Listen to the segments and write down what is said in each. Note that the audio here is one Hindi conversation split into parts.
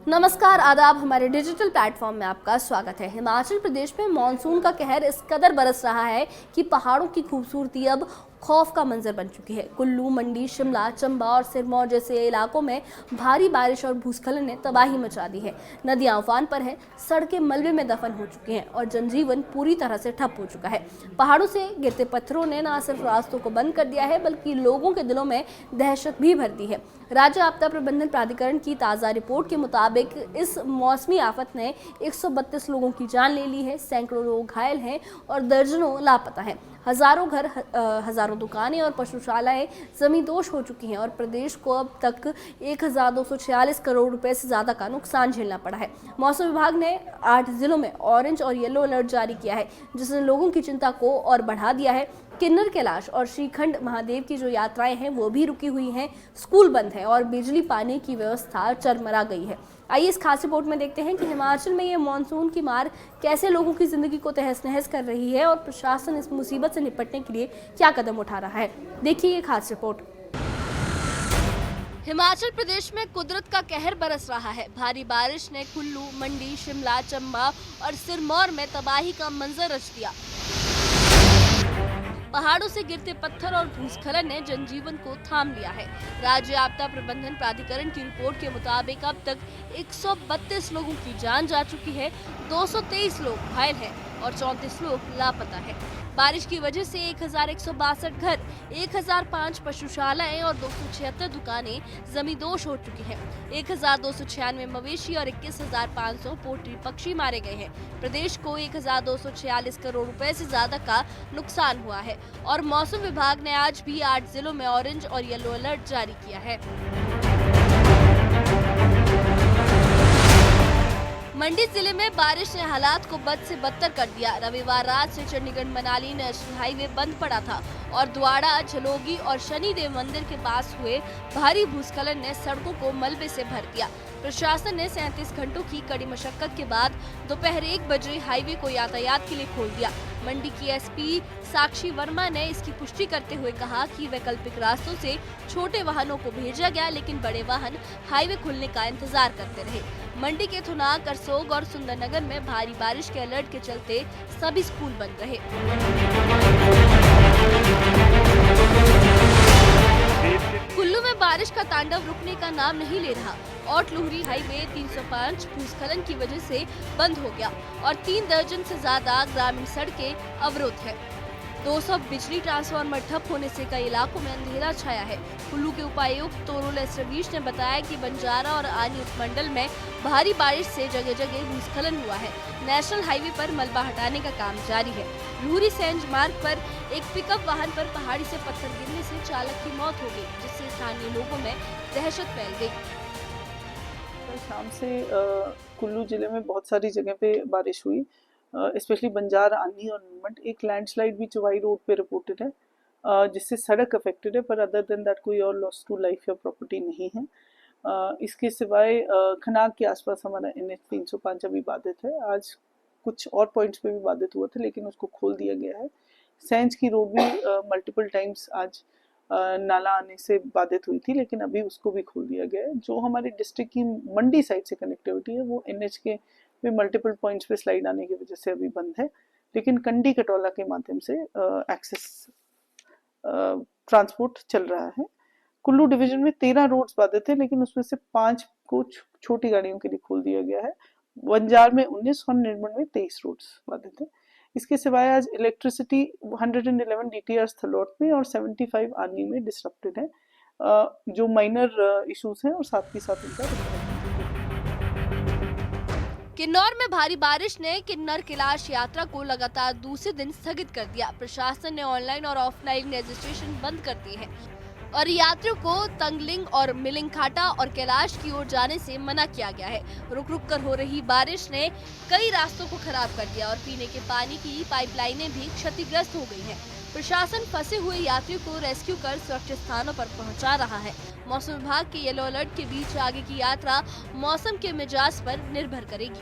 नमस्कार, आदाब। हमारे डिजिटल प्लेटफॉर्म में आपका स्वागत है। हिमाचल प्रदेश में मानसून का कहर इस कदर बरस रहा है कि पहाड़ों की खूबसूरती अब खौफ का मंजर बन चुकी है। कुल्लू, मंडी, शिमला, चंबा और सिरमौर जैसे इलाकों में भारी बारिश और भूस्खलन ने तबाही मचा दी है। नदियां उफान पर हैं, सड़कें मलबे में दफन हो चुकी हैं और जनजीवन पूरी तरह से ठप हो चुका है। पहाड़ों से गिरते पत्थरों ने न सिर्फ रास्तों को बंद कर दिया है, बल्कि लोगों के दिलों में दहशत भी भर दी है। राज्य आपदा प्रबंधन प्राधिकरण की ताज़ा रिपोर्ट के मुताबिक इस मौसमी आफत ने 132 लोगों की जान ले ली है, सैकड़ों लोग घायल हैं और दर्जनों लापता हैं। हजारों घर, हजारों दुकानें और पशुशालाएं जमींदोज हो चुकी हैं और प्रदेश को अब तक 1246 करोड़ रुपए से ज़्यादा का नुकसान झेलना पड़ा है। मौसम विभाग ने 8 जिलों में ऑरेंज और येलो अलर्ट जारी किया है, जिसने लोगों की चिंता को और बढ़ा दिया है। किन्नर, कैलाश और श्रीखंड महादेव की जो यात्राएं हैं वो भी रुकी हुई हैं, स्कूल बंद है और बिजली पानी की व्यवस्था चरमरा गई है। आइए इस खास रिपोर्ट में देखते हैं कि हिमाचल में ये मानसून की मार कैसे लोगों की जिंदगी को तहस नहस कर रही है और प्रशासन इस मुसीबत से निपटने के लिए क्या कदम उठा रहा है। देखिए ये खास रिपोर्ट। हिमाचल प्रदेश में कुदरत का कहर बरस रहा है। भारी बारिश ने कुल्लू, मंडी, शिमला, चंबा और सिरमौर में तबाही का मंजर रच दिया। पहाड़ों से गिरते पत्थर और भूस्खलन ने जनजीवन को थाम लिया है। राज्य आपदा प्रबंधन प्राधिकरण की रिपोर्ट के मुताबिक अब तक 132 लोगों की जान जा चुकी है, 223 लोग घायल हैं और 34 लोग लापता हैं। बारिश की वजह से 1162 घर, 1005 पशुशालाएं और 276 दुकानें जमींदोज हो चुकी हैं। 1296 मवेशी और 21,500 पोल्ट्री पक्षी मारे गए हैं। प्रदेश को 1246 करोड़ रुपए से ज्यादा का नुकसान हुआ है और मौसम विभाग ने आज भी 8 जिलों में ऑरेंज और येलो अलर्ट जारी किया है। मंडी जिले में बारिश ने हालात को बद से बदतर कर दिया। रविवार रात से चंडीगढ़ मनाली नेशनल हाईवे बंद पड़ा था और द्वाड़ा, झलोगी और शनिदेव मंदिर के पास हुए भारी भूस्खलन ने सड़कों को मलबे से भर दिया। प्रशासन ने 37 घंटों की कड़ी मशक्कत के बाद दोपहर 1 बजे हाईवे को यातायात के लिए खोल दिया। मंडी की एसपी साक्षी वर्मा ने इसकी पुष्टि करते हुए कहा कि वैकल्पिक रास्तों से छोटे वाहनों को भेजा गया, लेकिन बड़े वाहन हाईवे खुलने का इंतजार करते रहे। मंडी के थुनाग, करसोग और सुंदरनगर में भारी बारिश के अलर्ट के चलते सभी स्कूल बंद रहे। कुल्लू में बारिश का तांडव रुकने का नाम नहीं ले रहा। ओट लुहरी हाईवे 305 भूस्खलन की वजह से बंद हो गया और 3 दर्जन से ज्यादा ग्रामीण सड़कें अवरुद्ध है। 200 बिजली ट्रांसफार्मर ठप होने से कई इलाकों में अंधेरा छाया है। कुल्लू के उपायुक्त तोरुल एस रवीश ने बताया कि बंजारा और आनी उपमंडल में भारी बारिश से जगह जगह भूस्खलन हुआ है। नेशनल हाईवे पर मलबा हटाने का काम जारी है। लूहरी सेंज मार्ग पर एक पिकअप वाहन पर पहाड़ी से पत्थर गिरने से चालक की मौत हो गई, जिससे स्थानीय लोगों में दहशत फैल गई। शाम से कुल्लू जिले में बहुत सारी जगह पे बारिश हुई, स्पेशली बंजार, आनी और नीमच। एक लैंडस्लाइड भी चौवाई रोड पे रिपोर्टेड है, जिससे सड़क अफेक्टेड है, पर अदर देन दैट कोई और लॉस टू लाइफ या प्रॉपर्टी नहीं है। इसके सिवाय खनाग के आसपास हमारा NH 305 अभी बाधित है। आज कुछ और पॉइंट्स पे भी बाधित हुआ था, लेकिन उसको खोल दिया गया है। सेंज की रोड भी मल्टीपल टाइम्स आज नाला आने से बाधित हुई थी, लेकिन अभी उसको भी खोल दिया गया है। जो हमारे डिस्ट्रिक्ट की मंडी साइड से कनेक्टिविटी है वो NH के भी मल्टीपल पॉइंट्स पे स्लाइड आने की वजह से अभी बंद है, लेकिन कंडी कटौला के माध्यम से एक्सेस ट्रांसपोर्ट चल रहा है। कुल्लू डिवीजन में 13 रोड्स बाधित है, लेकिन उसमें से 5 को छोटी गाड़ियों के लिए खोल दिया गया है। बंजार में 19 और निर्मल में 23 रोड्स बाधित है। इसके सिवाय आज इलेक्ट्रिसिटी 111 DTR थलोट में और 75 आर्नी में डिसरप्टेड है, जो माइनर इश्यूज हैं और साथ ही साथ उनका किन्नौर में भारी बारिश ने किन्नर कैलाश यात्रा को लगातार दूसरे दिन स्थगित कर दिया। प्रशासन ने ऑनलाइन और ऑफलाइन रजिस्ट्रेशन बंद कर दिए हैं और यात्रियों को तंगलिंग और मिलिंग खाटा और कैलाश की ओर जाने से मना किया गया है। रुक रुक कर हो रही बारिश ने कई रास्तों को खराब कर दिया और पीने के पानी की पाइपलाइनें भी क्षतिग्रस्त हो गई हैं। प्रशासन फंसे हुए यात्रियों को रेस्क्यू कर सुरक्षित स्थानों पर पहुंचा रहा है। मौसम विभाग के येलो अलर्ट के बीच आगे की यात्रा मौसम के मिजाज पर निर्भर करेगी।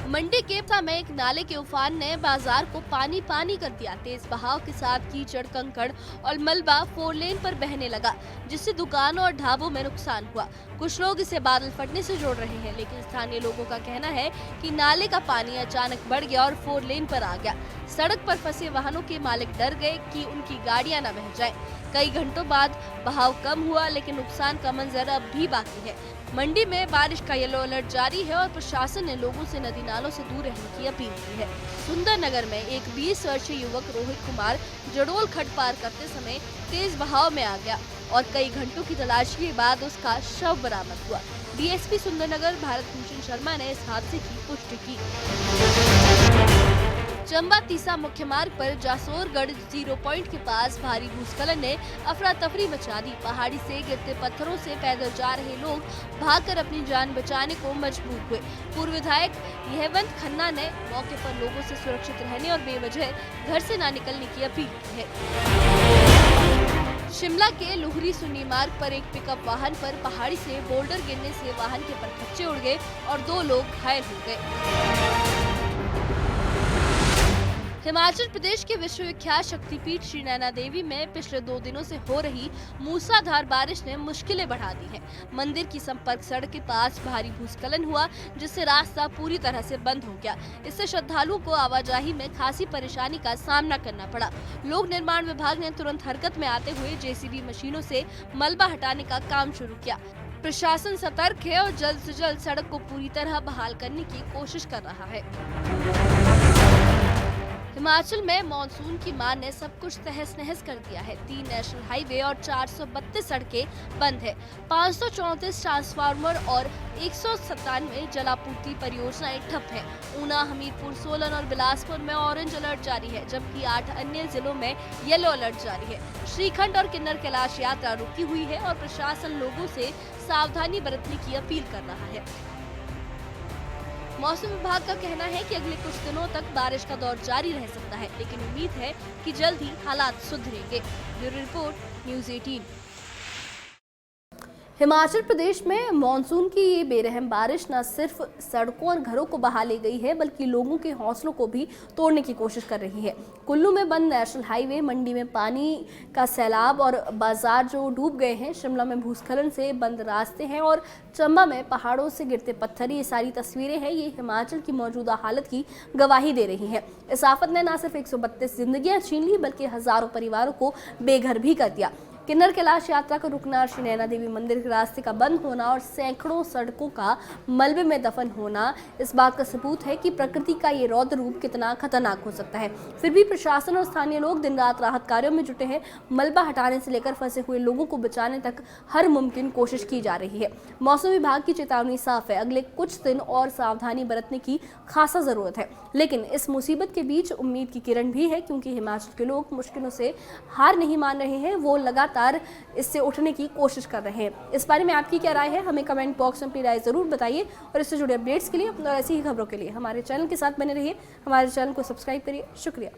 मंडी केपथा में एक नाले के उफान ने बाजार को पानी पानी कर दिया। तेज बहाव के साथ कीचड़, कंकड़ और मलबा 4 लेन पर बहने लगा, जिससे दुकानों और ढाबों में नुकसान हुआ। कुछ लोग इसे बादल फटने से जोड़ रहे हैं, लेकिन स्थानीय लोगों का कहना है कि नाले का पानी अचानक बढ़ गया और 4 लेन पर आ गया। सड़क पर फंसे वाहनों के मालिक डर गए कि उनकी गाड़ियां न बह जाएं। कई घंटों बाद बहाव कम हुआ, लेकिन नुकसान का मंजर अब भी बाकी है। मंडी में बारिश का येलो अलर्ट जारी है और प्रशासन ने लोगों से नदी नालों से दूर रहने की अपील की है। सुंदरनगर में एक 20 वर्षीय युवक रोहित कुमार जडोल खड्ड पार करते समय तेज बहाव में आ गया और कई घंटों की तलाशी के बाद उसका शव बरामद हुआ। डीएसपी सुंदरनगर भारत भूषण शर्मा ने इस हादसे की पुष्टि की। चंबा तीसा मुख्य मार्ग पर जासोरगढ़ 0 पॉइंट के पास भारी भूस्खलन ने अफरा तफरी मचा दी। पहाड़ी से गिरते पत्थरों से पैदल जा रहे लोग भागकर अपनी जान बचाने को मजबूर हुए। पूर्व विधायक यहवंत खन्ना ने मौके पर लोगों से सुरक्षित रहने और बेवजह घर से न निकलने की अपील की है। शिमला के लुहरी सुन्नी मार्ग पर एक पिकअप वाहन पर पहाड़ी से बोल्डर गिरने से वाहन के परखच्चे उड़ गए और 2 लोग घायल हो गए। हिमाचल प्रदेश के विश्वविख्यात शक्तिपीठ श्री नैना देवी में पिछले 2 दिनों से हो रही मूसलाधार बारिश ने मुश्किलें बढ़ा दी हैं। मंदिर की संपर्क सड़क के पास भारी भूस्खलन हुआ, जिससे रास्ता पूरी तरह से बंद हो गया। इससे श्रद्धालुओं को आवाजाही में खासी परेशानी का सामना करना पड़ा। लोक निर्माण विभाग ने तुरंत हरकत में आते हुए जेसीबी मशीनों से मलबा हटाने का काम शुरू किया। प्रशासन सतर्क है और जल्द से जल्द सड़क को पूरी तरह बहाल करने की कोशिश कर रहा है। हिमाचल में मानसून की मार ने सब कुछ तहस नहस कर दिया है। 3 नेशनल हाईवे और 432 सड़कें बंद है। 534 ट्रांसफार्मर और 197 जलापूर्ति परियोजनाएं ठप है। ऊना, हमीरपुर, सोलन और बिलासपुर में ऑरेंज अलर्ट जारी है, जबकि 8 अन्य जिलों में येलो अलर्ट जारी है। श्रीखंड और किन्नर कैलाश यात्रा रुकी हुई है और प्रशासन लोगों से सावधानी बरतने की अपील कर रहा है। मौसम विभाग का कहना है कि अगले कुछ दिनों तक बारिश का दौर जारी रह सकता है, लेकिन उम्मीद है कि जल्द ही हालात सुधरेंगे। Bureau report, news 18। Himachal Pradesh में मानसून की ये बेरहम बारिश न सिर्फ सड़कों और घरों को बहा ले गई है, बल्कि लोगों के हौसलों को भी तोड़ने की कोशिश कर रही है। कुल्लू में बंद नेशनल हाईवे, मंडी में पानी का सैलाब और बाजार जो डूब गए हैं, शिमला में भूस्खलन से बंद रास्ते हैं और चंबा में पहाड़ों से गिरते पत्थर, ये सारी तस्वीरें हैं, ये हिमाचल की मौजूदा हालत की गवाही दे रही हैं। इस आफत ने न सिर्फ 132 जिंदगियां छीन ली, बल्कि हजारों परिवारों को बेघर भी कर दिया। किन्नर कैलाश यात्रा का रुकना, श्री नैना देवी मंदिर के रास्ते का बंद होना और सैकड़ों सड़कों का मलबे में दफन होना इस बात का सबूत है कि प्रकृति का ये रौद्र रूप कितना खतरनाक हो सकता है। फिर भी प्रशासन और स्थानीय लोग दिन रात राहत कार्यों में जुटे हैं। मलबा हटाने से लेकर फंसे हुए लोगों को बचाने तक हर मुमकिन कोशिश की जा रही है। मौसम विभाग की चेतावनी साफ है, अगले कुछ दिन और सावधानी बरतने की खासा जरूरत है। लेकिन इस मुसीबत के बीच उम्मीद की किरण भी है, क्योंकि हिमाचल के लोग मुश्किलों से हार नहीं मान रहे हैं, वो लगातार इससे उठने की कोशिश कर रहे हैं। इस बारे में आपकी क्या राय है, हमें कमेंट बॉक्स में अपनी राय जरूर बताइए और इससे जुड़े अपडेट्स के लिए और ऐसी ही खबरों के लिए हमारे चैनल के साथ बने रहिए। हमारे चैनल को सब्सक्राइब करिए। शुक्रिया।